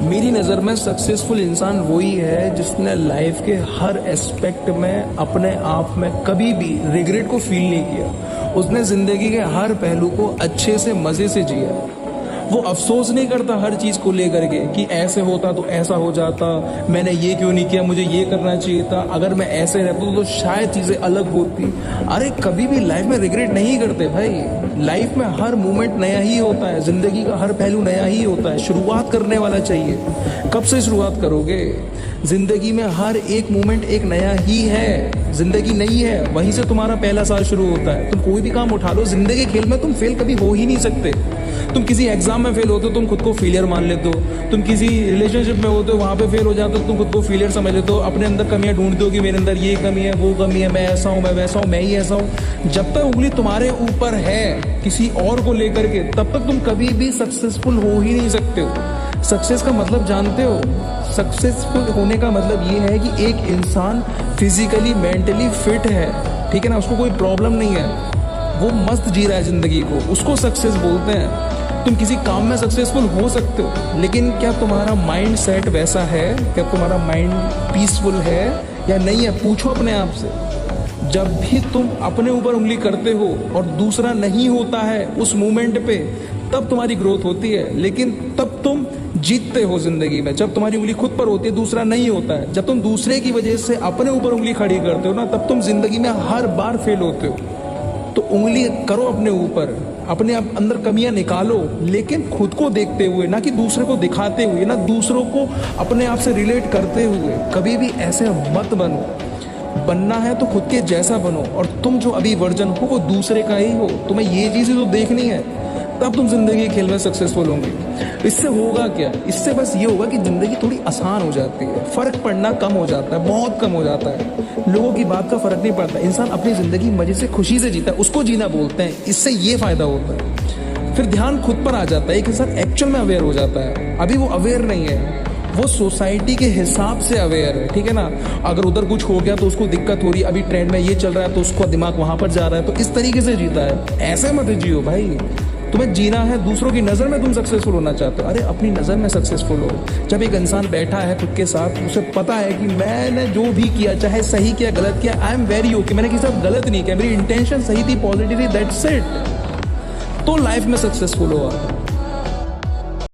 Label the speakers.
Speaker 1: मेरी नज़र में सक्सेसफुल इंसान वही है जिसने लाइफ के हर एस्पेक्ट में अपने आप में कभी भी रिग्रेट को फील नहीं किया। उसने ज़िंदगी के हर पहलू को अच्छे से मज़े से जिया। वो अफसोस नहीं करता हर चीज़ को लेकर के कि ऐसे होता तो ऐसा हो जाता, मैंने ये क्यों नहीं किया, मुझे ये करना चाहिए था, अगर मैं ऐसे रहता तो शायद चीज़ें अलग होती। अरे कभी भी लाइफ में रिग्रेट नहीं करते भाई। लाइफ में हर मोमेंट नया ही होता है, ज़िंदगी का हर पहलू नया ही होता है। शुरुआत करने वाला चाहिए। कब से शुरुआत करोगे? ज़िंदगी में हर एक मोमेंट एक नया ही है। ज़िंदगी नई है, वहीं से तुम्हारा पहला साल शुरू होता है। तुम कोई भी काम उठा लो, ज़िंदगी खेल में तुम फेल कभी हो ही नहीं सकते। तुम किसी एग्जाम में फेल होते हो, तुम खुद को फेलियर मान लेते हो। तुम किसी रिलेशनशिप में होते हो, वहाँ पे फेल हो जाते हो, तुम खुद को फेलियर समझ लेते हो। अपने अंदर कमियां ढूंढते हो कि मेरे अंदर ये कमी है, वो कमी है, मैं ऐसा हूँ, मैं वैसा हूँ, मैं ही ऐसा हूँ। जब तक उंगली तुम्हारे ऊपर है किसी और को लेकर के, तब तक तुम कभी भी सक्सेसफुल हो ही नहीं सकते हो। सक्सेस का मतलब जानते हो? सक्सेसफुल होने का मतलब ये है कि एक इंसान फिजिकली मेंटली फिट है, ठीक है ना, उसको कोई प्रॉब्लम नहीं है, वो मस्त जी रहा है ज़िंदगी को, उसको सक्सेस बोलते हैं। तुम किसी काम में सक्सेसफुल हो सकते हो, लेकिन क्या तुम्हारा माइंड सेट वैसा है? क्या तुम्हारा माइंड पीसफुल है या नहीं है? पूछो अपने आप से। जब भी तुम अपने ऊपर उंगली करते हो और दूसरा नहीं होता है उस मोमेंट पे, तब तुम्हारी ग्रोथ होती है। लेकिन तब तुम जीतते हो ज़िंदगी में जब तुम्हारी उंगली खुद पर होती है, दूसरा नहीं होता है। जब तुम दूसरे की वजह से अपने ऊपर उंगली खड़ी करते हो ना, तब तुम जिंदगी में हर बार फेल होते हो। तो उंगली करो अपने ऊपर, अपने अंदर कमियां निकालो, लेकिन खुद को देखते हुए, ना कि दूसरे को दिखाते हुए, ना दूसरों को अपने आप से रिलेट करते हुए। कभी भी ऐसे मत बनो। बनना है तो खुद के जैसा बनो, और तुम जो अभी वर्जन हो वो दूसरे का ही हो। तुम्हें ये चीज़ें तो देखनी है, तब तुम जिंदगी के खेल में सक्सेसफुल होंगे। इससे होगा क्या? इससे बस ये होगा कि जिंदगी थोड़ी आसान हो जाती है, फर्क पड़ना कम हो जाता है, बहुत कम हो जाता है। लोगों की बात का फर्क नहीं पड़ता। इंसान अपनी जिंदगी मजे से खुशी से जीता है, उसको जीना बोलते हैं। इससे ये फायदा होता है। फिर ध्यान खुद पर आ जाता है, एक इंसान एक्चुअल में अवेयर हो जाता है। अभी वो अवेयर नहीं है, वो सोसाइटी के हिसाब से अवेयर है, ठीक है ना। अगर उधर कुछ हो गया तो उसको दिक्कत हो रही है, अभी ट्रेंड में ये चल रहा है तो उसका दिमाग वहां पर जा रहा है, तो इस तरीके से जीता है। ऐसे मत जियो भाई। तुम्हें जीना है, दूसरों की नज़र में तुम सक्सेसफुल होना चाहते हो, अरे अपनी नज़र में सक्सेसफुल हो। जब एक इंसान बैठा है खुद के साथ, उसे पता है कि मैंने जो भी किया, चाहे सही किया गलत किया, आई एम वेरी ओके, मैंने किसी साथ गलत नहीं किया, मेरी इंटेंशन सही थी, पॉजिटिव थी, दैट्स इट, तो लाइफ में सक्सेसफुल हो।